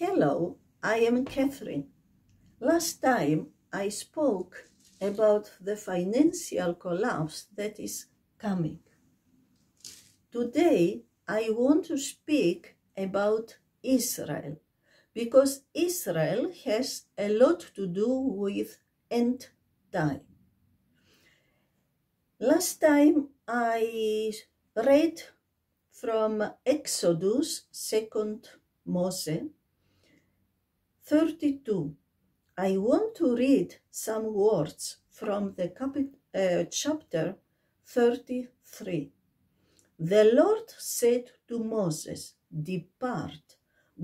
Hello, I am Catherine. Last time I spoke about the financial collapse that is coming. Today I want to speak about Israel because Israel has a lot to do with end time. Last time I read from Exodus, 2nd Moses 32. I want to read some words from the chapter 33. The Lord said to Moses, "Depart,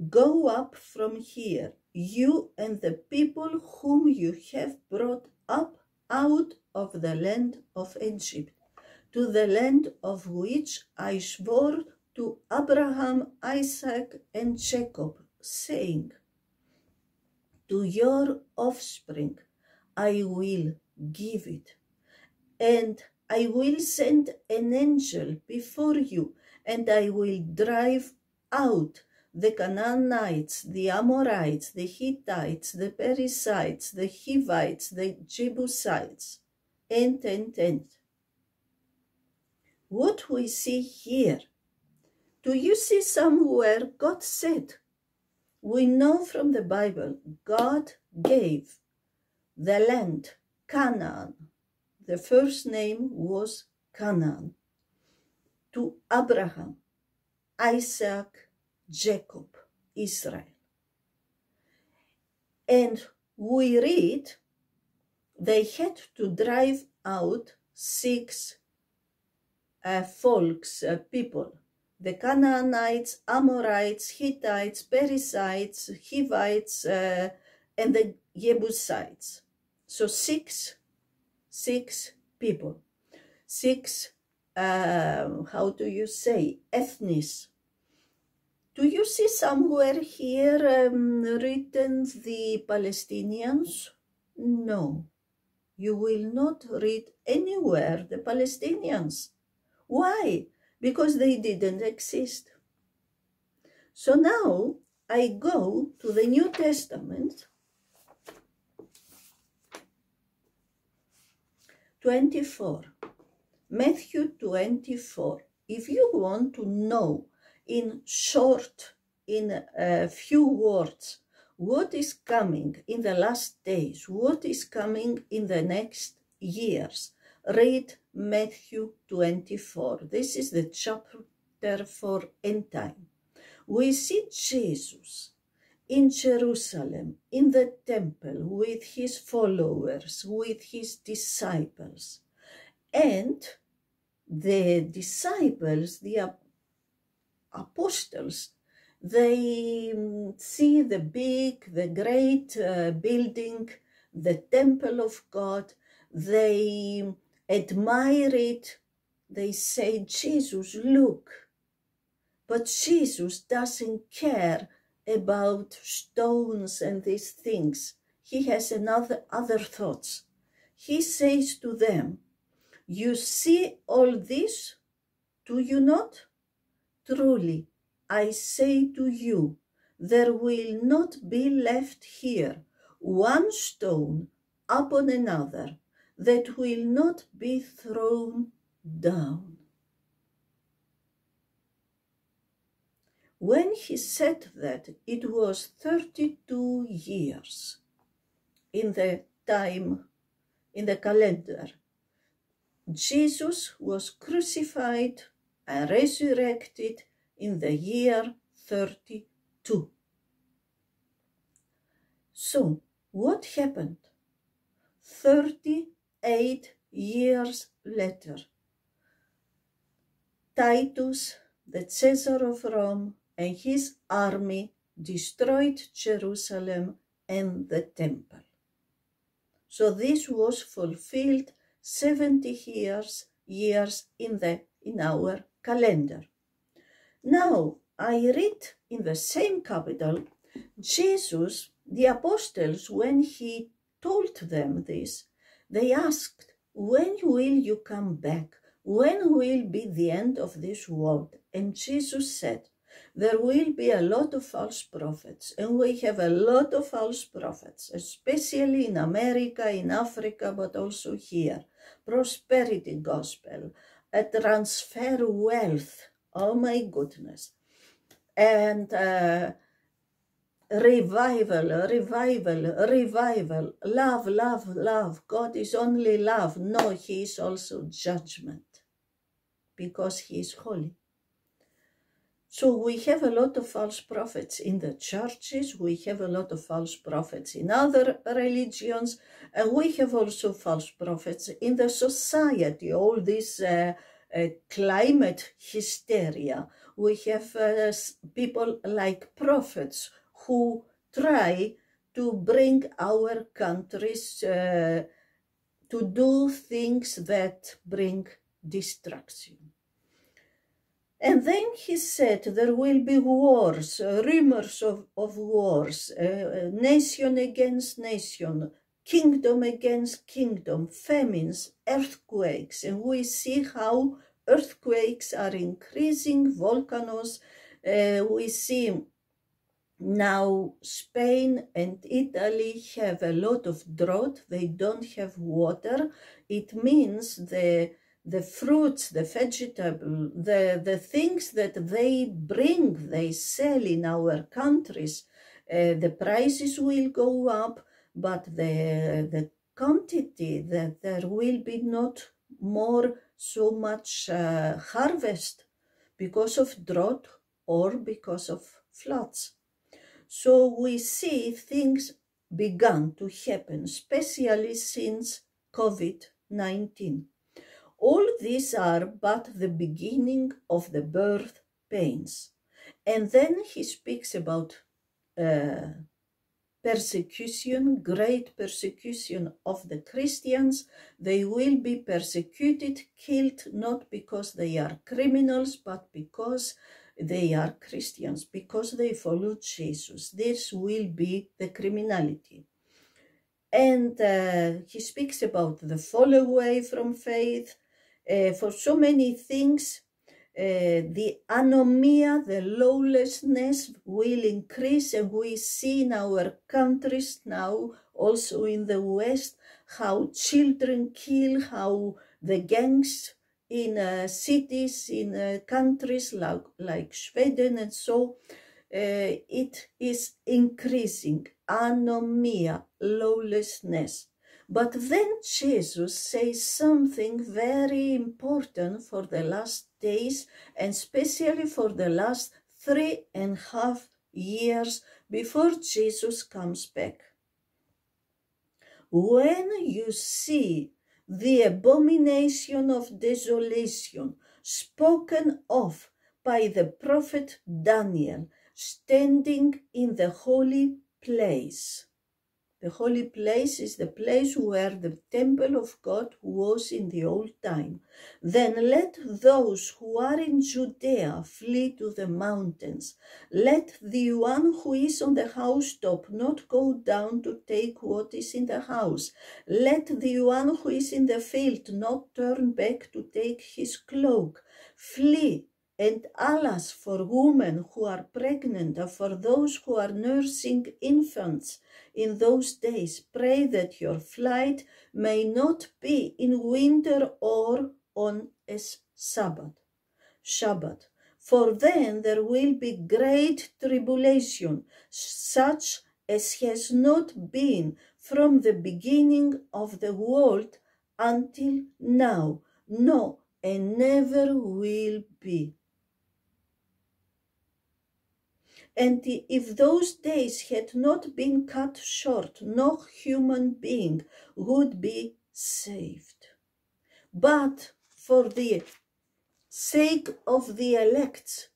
go up from here, you and the people whom you have brought up out of the land of Egypt, to the land of which I swore to Abraham, Isaac, and Jacob, saying, to your offspring I will give it, and I will send an angel before you, and I will drive out the Canaanites, the Amorites, the Hittites, the Perizzites, the Hivites, the Jebusites, and. What we see here, do you see somewhere God said? We know from the Bible, God gave the land, Canaan. The first name was Canaan, to Abraham, Isaac, Jacob, Israel. And we read they had to drive out 6 people. The Canaanites, Amorites, Hittites, Perizzites, Hivites, and the Jebusites. So six people. 6, how do you say, ethnies. Do you see somewhere here written the Palestinians? No, you will not read anywhere the Palestinians. Why? Because they didn't exist. So now I go to the New Testament, 24, Matthew 24. If you want to know in short, in a few words, what is coming in the last days, what is coming in the next years, read Matthew 24. This is the chapter for end time. We see Jesus in Jerusalem, in the temple, with his followers, with his disciples. And the disciples, the apostles, they see the great building, the temple of God. They admire it. They say, Jesus, look. But Jesus doesn't care about stones and these things. He has other thoughts. He says to them, you see all this, do you not? Truly, I say to you, there will not be left here one stone upon another that will not be thrown down. When he said that, it was 32 years in the time, in the calendar. Jesus was crucified and resurrected in the year 32. So, what happened? 38 years later, Titus, the Caesar of Rome, and his army destroyed Jerusalem and the temple. So this was fulfilled 70 years in our calendar. Now, I read in the same capital, Jesus, the apostles, when he told them this, they asked, when will you come back? When will be the end of this world? And Jesus said, there will be a lot of false prophets, and we have a lot of false prophets, especially in America, in Africa, but also here. Prosperity gospel, a transfer wealth, oh my goodness, and revival, love, love, love. God is only love. No, he is also judgment, because he is holy. So we have a lot of false prophets in the churches, we have a lot of false prophets in other religions, and we have also false prophets in the society, all this climate hysteria. We have people like prophets who try to bring our countries to do things that bring destruction. And then he said there will be wars, rumors of wars, nation against nation, kingdom against kingdom, famines, earthquakes. And we see how earthquakes are increasing, volcanoes. We see now Spain and Italy have a lot of drought. They don't have water. It means the fruits, the vegetable, the things that they bring, they sell in our countries, the prices will go up, but the quantity, that there will be not more so much harvest because of drought or because of floods. So we see things began to happen, especially since COVID-19. All these are but the beginning of the birth pains. And then he speaks about persecution, great persecution of the Christians. They will be persecuted, killed, not because they are criminals, but because they are Christians, because they follow Jesus. This will be the criminality. And he speaks about the fall away from faith. For so many things, the anomia, the lawlessness will increase, and we see in our countries now, also in the West, how children kill, how the gangs in cities, in countries like Sweden and so, it is increasing, anomia, lawlessness. But then Jesus says something very important for the last days, and especially for the last 3.5 years before Jesus comes back. When you see the abomination of desolation spoken of by the prophet Daniel standing in the holy place. The holy place is the place where the temple of God was in the old time. Then let those who are in Judea flee to the mountains. Let the one who is on the housetop not go down to take what is in the house. Let the one who is in the field not turn back to take his cloak. Flee. And alas, for women who are pregnant and for those who are nursing infants in those days, pray that your flight may not be in winter or on a Shabbat. For then there will be great tribulation, such as has not been from the beginning of the world until now, no, and never will be. And if those days had not been cut short, no human being would be saved. But for the sake of the elect,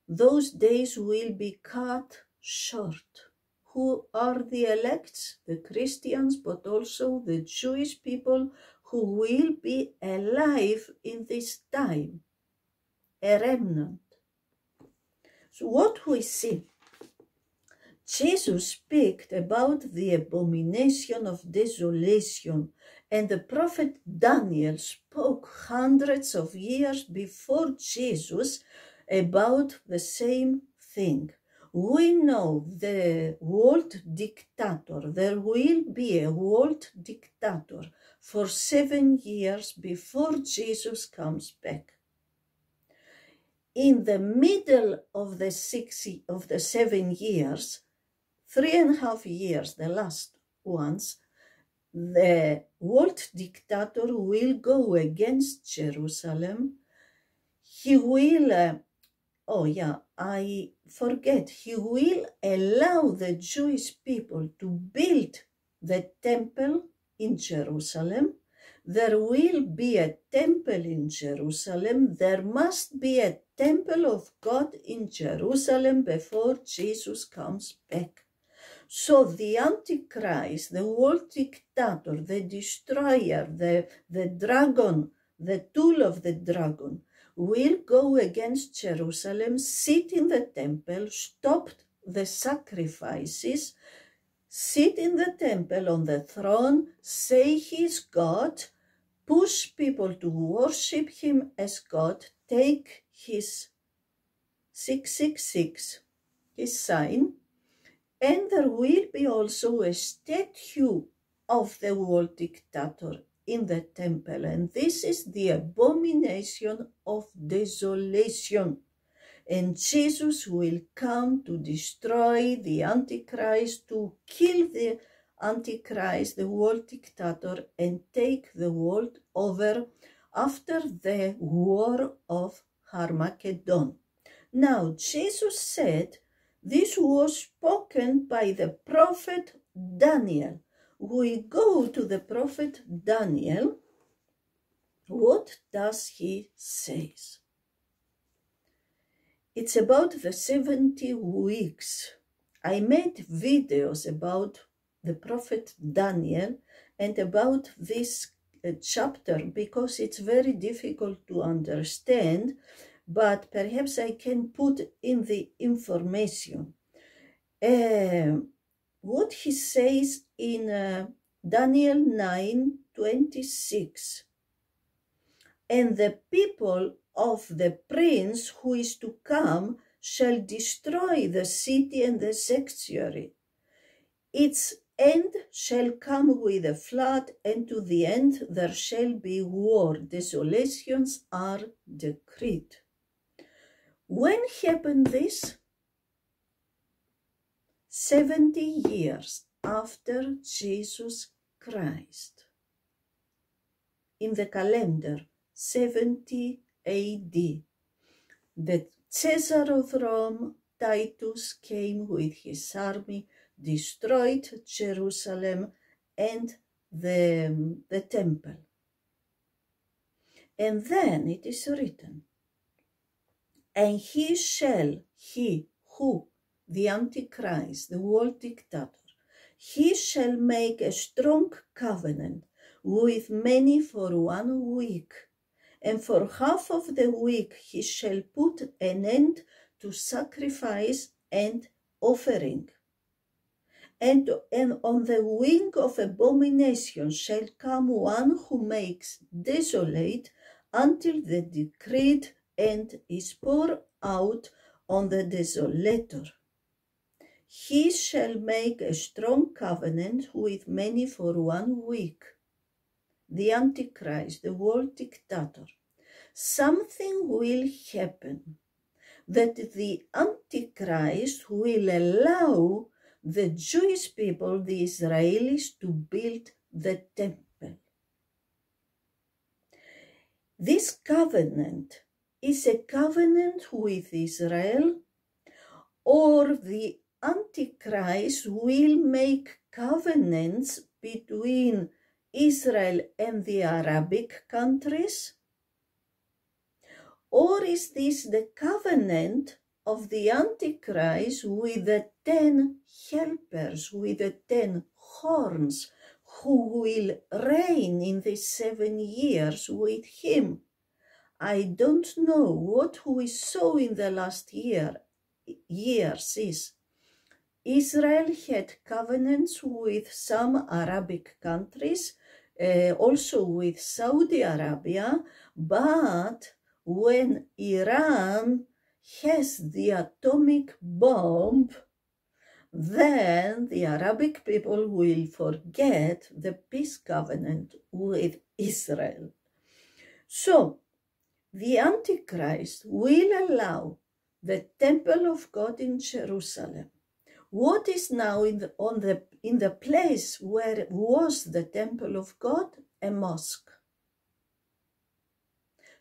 those days will be cut short. Who are the elect? The Christians, but also the Jewish people who will be alive in this time, a remnant. So what we see, Jesus spoke about the abomination of desolation, and the prophet Daniel spoke hundreds of years before Jesus about the same thing. We know the world dictator, there will be a world dictator for 7 years before Jesus comes back. In the middle of the 7 years, 3.5 years, the last ones, the world dictator will go against Jerusalem. He will, I forget, he will allow the Jewish people to build the temple in Jerusalem. There will be a temple in Jerusalem. There must be a temple of God in Jerusalem before Jesus comes back. So the Antichrist, the world dictator, the destroyer, the dragon, the tool of the dragon, will go against Jerusalem, sit in the temple, stop the sacrifices, sit in the temple on the throne, say he's God, push people to worship him as God, take his 666, his sign, and there will be also a statue of the world dictator in the temple. And this is the abomination of desolation. And Jesus will come to destroy the Antichrist, to kill the Antichrist, the world dictator, and take the world over after the war of Armageddon. Now, Jesus said, this was spoken by the prophet Daniel. We go to the prophet Daniel. What does he say? It's about the 70 weeks. I made videos about the prophet Daniel and about this chapter because it's very difficult to understand, but perhaps I can put in the information. What he says in Daniel 9:26. And the people of the prince who is to come shall destroy the city and the sanctuary. Its end shall come with a flood, and to the end there shall be war. Desolations are decreed. When happened this? 70 years after Jesus Christ. In the calendar, 70 AD. The Caesar of Rome, Titus, came with his army, destroyed Jerusalem and the temple. And then it is written, and he who, the Antichrist, the world dictator, he shall make a strong covenant with many for 1 week, and for half of the week he shall put an end to sacrifice and offering. And on the wing of abomination shall come one who makes desolate until the decreed end is poured out on the desolator. He shall make a strong covenant with many for 1 week. The Antichrist, the world dictator. Something will happen, that the Antichrist will allow the Jewish people, the Israelis, to build the temple. This covenant is a covenant with Israel, or the Antichrist will make covenants between Israel and the Arabic countries? Or is this the covenant of the Antichrist with the 10 helpers, with the 10 horns, who will reign in these 7 years with him? I don't know. What we saw in the last years is Israel had covenants with some Arabic countries, also with Saudi Arabia, but when Iran has the atomic bomb, then the Arabic people will forget the peace covenant with Israel. So, the Antichrist will allow the temple of God in Jerusalem, what is now in the place where was the temple of God, a mosque.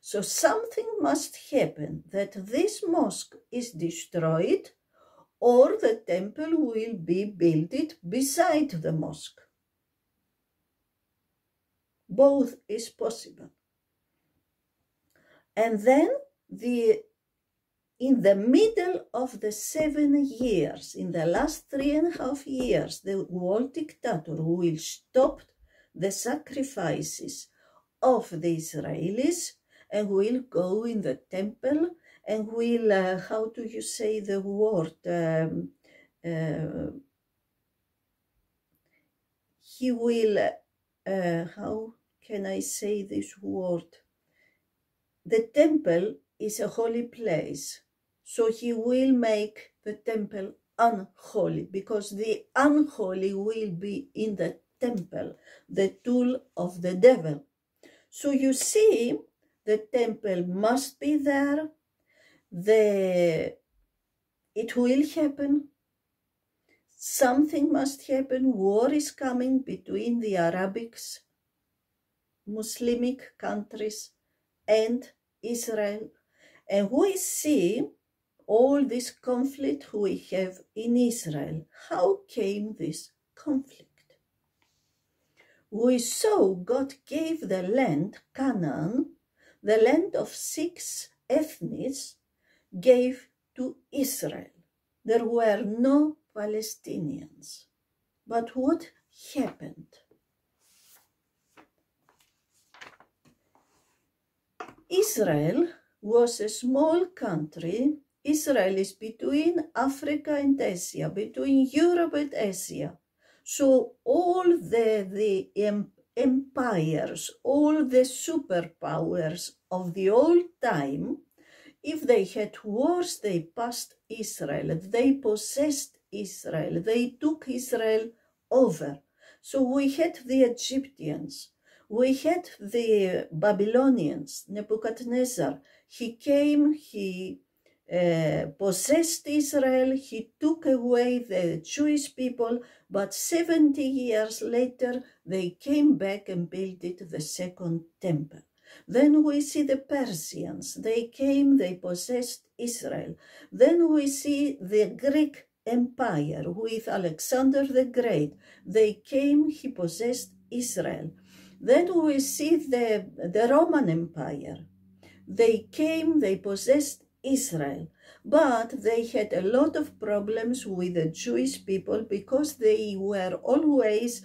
So something must happen that this mosque is destroyed, or the temple will be built beside the mosque. Both is possible. And then in the middle of the 7 years, in the last 3.5 years, the world dictator will stop the sacrifices of the Israelis and will go in the temple and will, how do you say the word? He will, how can I say this word? The temple is a holy place, so he will make the temple unholy, because the unholy will be in the temple, the tool of the devil. So you see, the temple must be there, it will happen, something must happen, war is coming between the Arabics, Muslimic countries, and Israel. And we see all this conflict we have in Israel. How came this conflict? We saw God gave the land, Canaan, the land of 6 ethnies, gave to Israel. There were no Palestinians. But what happened? Israel was a small country. Israel is between Africa and Asia, between Europe and Asia. So all the empires, all the superpowers of the old time, if they had wars, they passed Israel, they possessed Israel, they took Israel over. So we had the Egyptians, we had the Babylonians, Nebuchadnezzar. He came, he possessed Israel, he took away the Jewish people, but 70 years later they came back and built the second temple. Then we see the Persians, they came, they possessed Israel. Then we see the Greek Empire with Alexander the Great, they came, he possessed Israel. Then we see the Roman Empire. They came, they possessed Israel, but they had a lot of problems with the Jewish people because they were always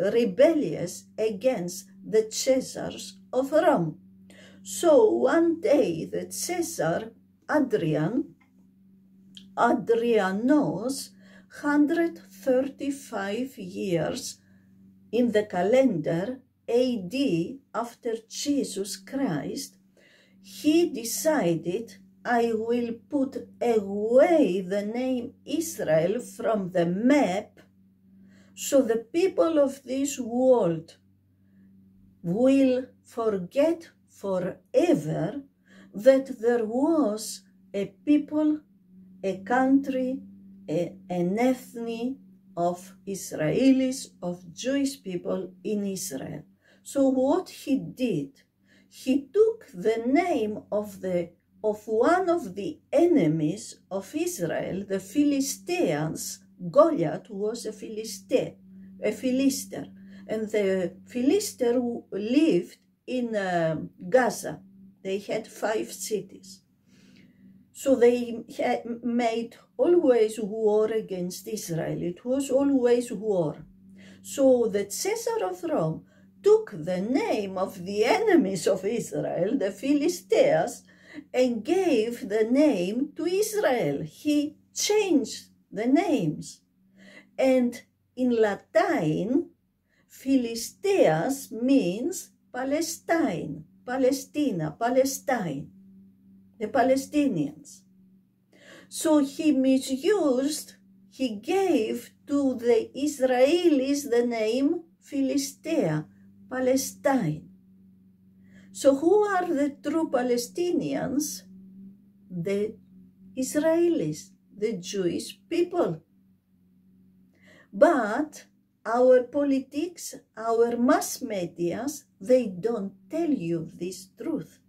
rebellious against the Caesars of Rome. So one day the Caesar, Adrianos, 135 years in the calendar AD after Jesus Christ, he decided, I will put away the name Israel from the map, so the people of this world will forget forever that there was a people, a country, an ethnic of Israelis, of Jewish people in Israel. So what he did, he took the name of one of the enemies of Israel, the Philistines. Goliath was a Philister, and the Philister lived in Gaza. They had 5 cities. So they made always war against Israel. It was always war. So the Caesar of Rome took the name of the enemies of Israel, the Philistines, and gave the name to Israel. He changed the names. And in Latin, Philistines means Palestine, Palestina, Palestine. the Palestinians. So he gave to the Israelis the name Philistia, Palestine. So who are the true Palestinians? The Israelis, the Jewish people. But our politics, our mass medias, they don't tell you this truth.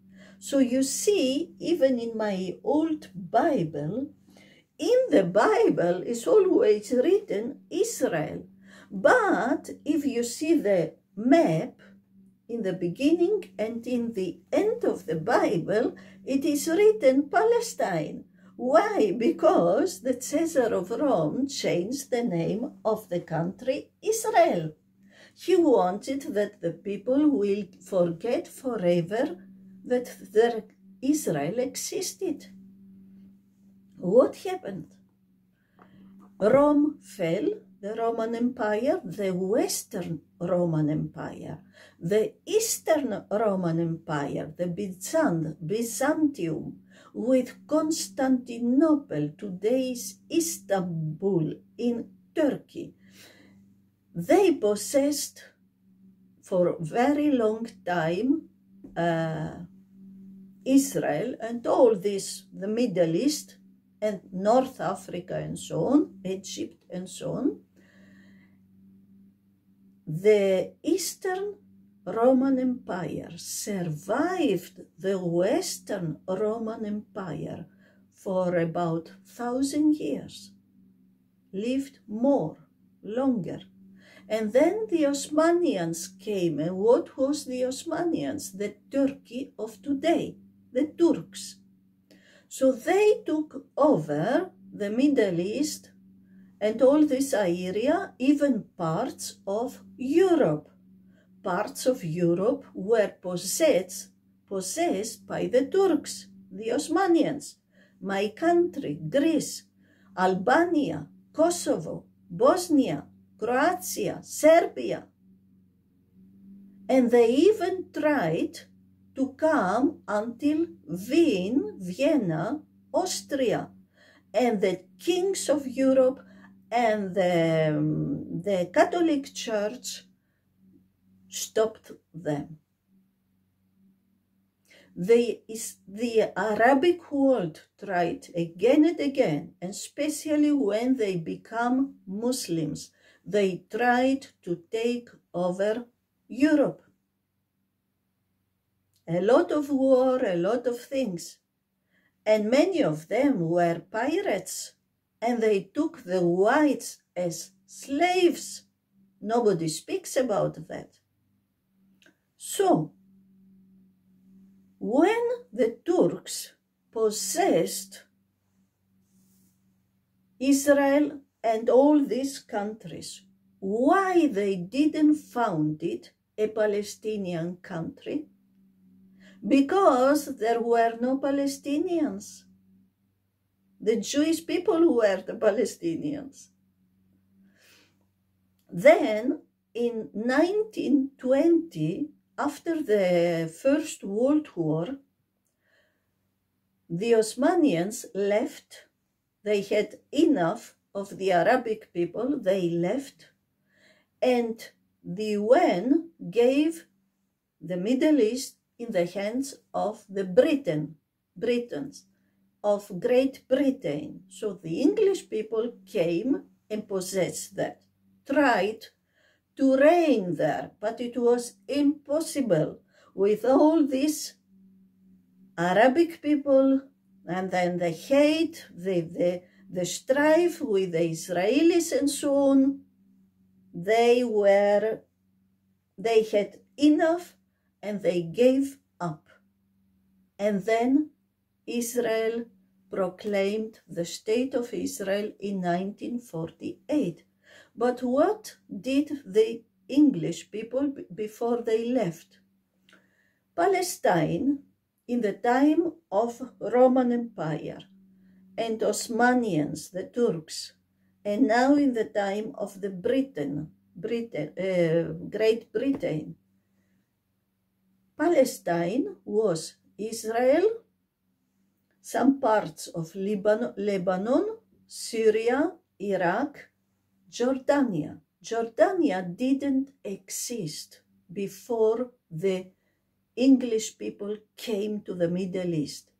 So you see, even in my old Bible, in the Bible is always written Israel. But if you see the map, in the beginning and in the end of the Bible, it is written Palestine. Why? Because the Caesar of Rome changed the name of the country Israel. He wanted that the people will forget forever that Israel existed. What happened? Rome fell, the Roman Empire, the Western Roman Empire, the Eastern Roman Empire, the Byzantium, with Constantinople, today's Istanbul in Turkey. They possessed for a very long time Israel and all this, the Middle East, and North Africa and so on, Egypt and so on. The Eastern Roman Empire survived the Western Roman Empire for about 1,000 years, lived longer. And then the Osmanians came. And what was the Osmanians? The Turkey of today, the Turks. So they took over the Middle East and all this area, even parts of Europe. Parts of Europe were possessed by the Turks, the Osmanians. My country, Greece, Albania, Kosovo, Bosnia, Croatia, Serbia. And they even tried to come until Vienna, Austria, and the kings of Europe and the Catholic Church stopped them. The Arabic world tried again and again, and especially when they become Muslims, they tried to take over Europe. A lot of war, a lot of things. And many of them were pirates, and they took the whites as slaves. Nobody speaks about that. So, when the Turks possessed Israel and all these countries, why they didn't found it a Palestinian country? Because there were no Palestinians. The Jewish people were the Palestinians. Then, in 1920, after the First World War, the Osmanians left. They had enough of the Arabic people. They left. And the UN gave the Middle East in the hands of the Britons, of Great Britain. So the English people came and possessed that, tried to reign there, but it was impossible with all these Arabic people, and then the hate, the strife with the Israelis and so on. They had enough and they gave up. And then Israel proclaimed the State of Israel in 1948. But what did the English people before they left? Palestine, in the time of Roman Empire, and Osmanians, the Turks, and now in the time of the Great Britain, Palestine was Israel some parts of Lebanon, Syria, Iraq, Jordania. Jordania didn't exist before the English people came to the Middle East.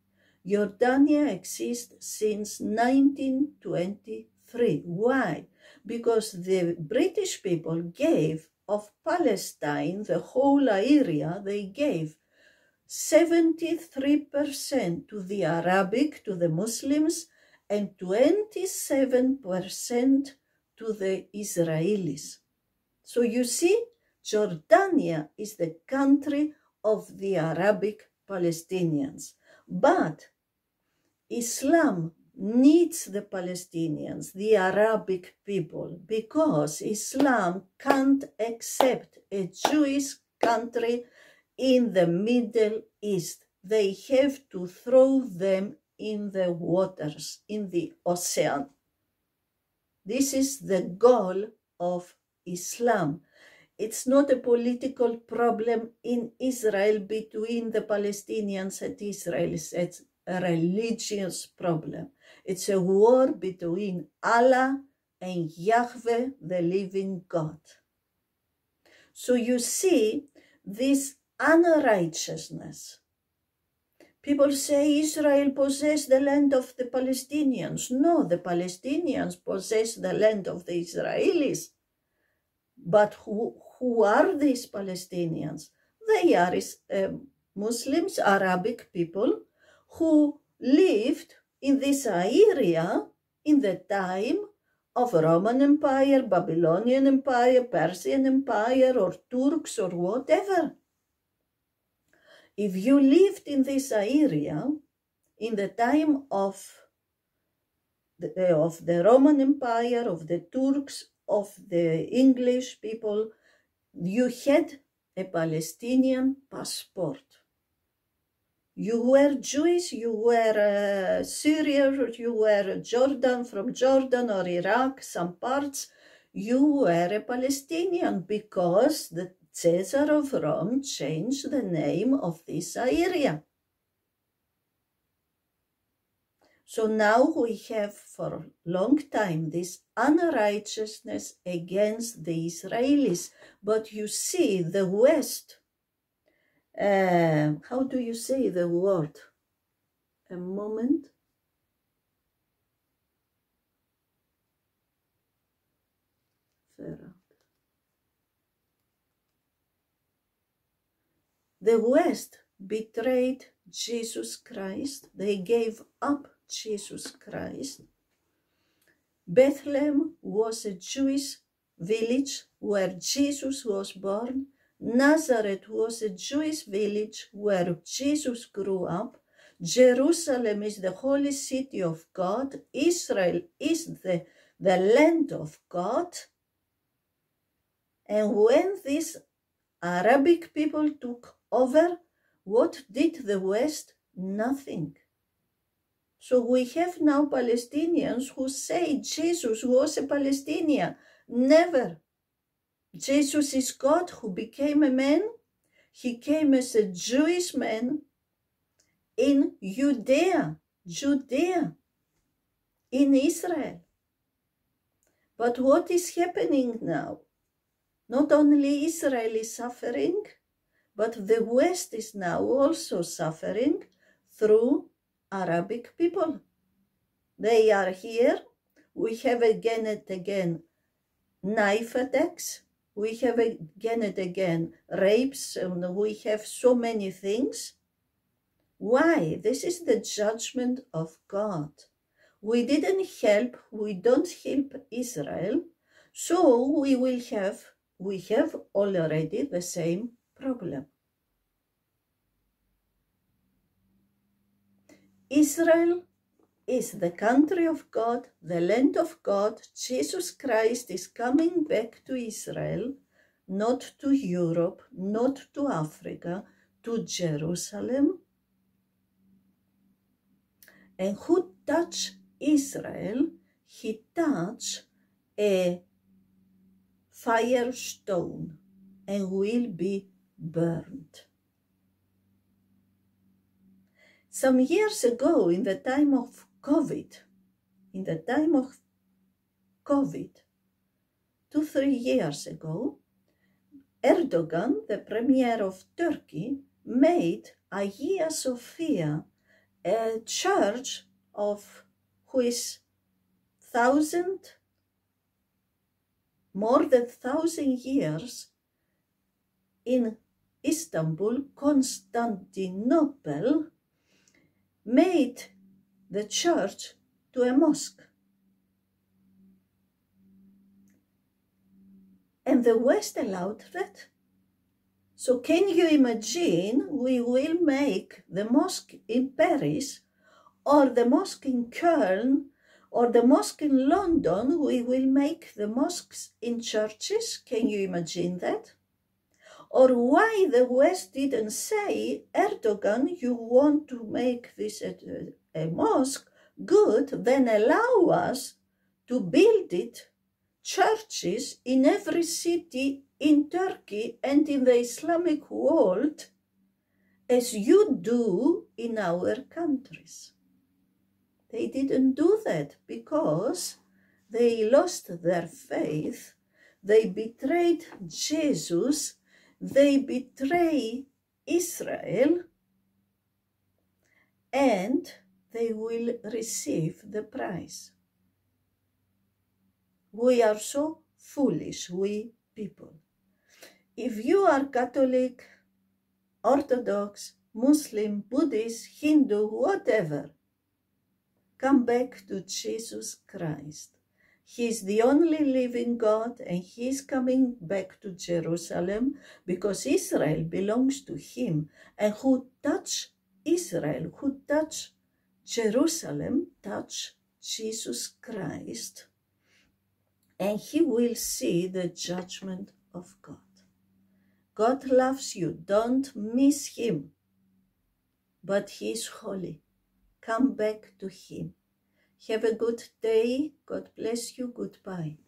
Jordania exists since 1923. Why? Because the British people gave of Palestine, the whole area, they gave 73% to the Arabic, to the Muslims, and 27% to the Israelis. So you see, Jordania is the country of the Arabic Palestinians. But Islam needs the Palestinians, the Arabic people, because Islam can't accept a Jewish country in the Middle East. They have to throw them in the waters, in the ocean. This is the goal of Islam. It's not a political problem in Israel between the Palestinians and Israel. It's a religious problem. It's a war between Allah and Yahweh, the living God. So you see this unrighteousness. People say Israel possessed the land of the Palestinians. No, the Palestinians possess the land of the Israelis. But who are these Palestinians? They are Muslims, Arabic people, who lived in this area in the time of Roman Empire, Babylonian Empire, Persian Empire, or Turks, or whatever. If you lived in this area in the time of the Roman Empire, of the Turks, of the English people, you had a Palestinian passport. You were Jewish, you were Syrian, you were Jordan, from Jordan or Iraq, some parts, you were a Palestinian because the Caesar of Rome changed the name of this area. So now we have for a long time this unrighteousness against the Israelis. But you see, the West, how do you say the word? A moment. The West betrayed Jesus Christ. They gave up Jesus Christ. Bethlehem was a Jewish village where Jesus was born. Nazareth was a Jewish village where Jesus grew up. Jerusalem is the holy city of God. Israel is the land of God. And when these Arabic people took over, what did the West? Nothing. So we have now Palestinians who say Jesus was a Palestinian. Never. Jesus is God who became a man. He came as a Jewish man in Judea, in Israel. But what is happening now? Not only Israel is suffering, but the West is now also suffering through Arabic people. They are here. We have again and again knife attacks. We have again and again rapes, and we have so many things. Why? This is the judgment of God. We didn't help, we don't help Israel, so we have already the same problem. Israel is the country of God, the land of God. Jesus Christ is coming back to Israel, not to Europe, not to Africa, to Jerusalem. And who touched Israel? He touched a firestone and will be burned. Some years ago, in the time of COVID, 2-3 years ago, Erdogan, the premier of Turkey, made Hagia Sophia a church of which more than 1,000 years in Istanbul, Constantinople, made the church to a mosque. And the West allowed that. So can you imagine we will make the mosque in Paris or the mosque in Köln or the mosque in London, we will make the mosques in churches? Can you imagine that? Or why the West didn't say, Erdogan, you want to make this a mosque? Good, then allow us to build it, churches in every city in Turkey and in the Islamic world, as you do in our countries. They didn't do that because they lost their faith, they betrayed Jesus, they betray Israel, and they will receive the price. We are so foolish, we people. If you are Catholic, Orthodox, Muslim, Buddhist, Hindu, whatever, come back to Jesus Christ. He is the only living God, and he is coming back to Jerusalem because Israel belongs to him. And who touch Israel, who touch Jerusalem, touch Jesus Christ. And he will see the judgment of God. God loves you. Don't miss him. But he is holy. Come back to him. Have a good day. God bless you. Goodbye.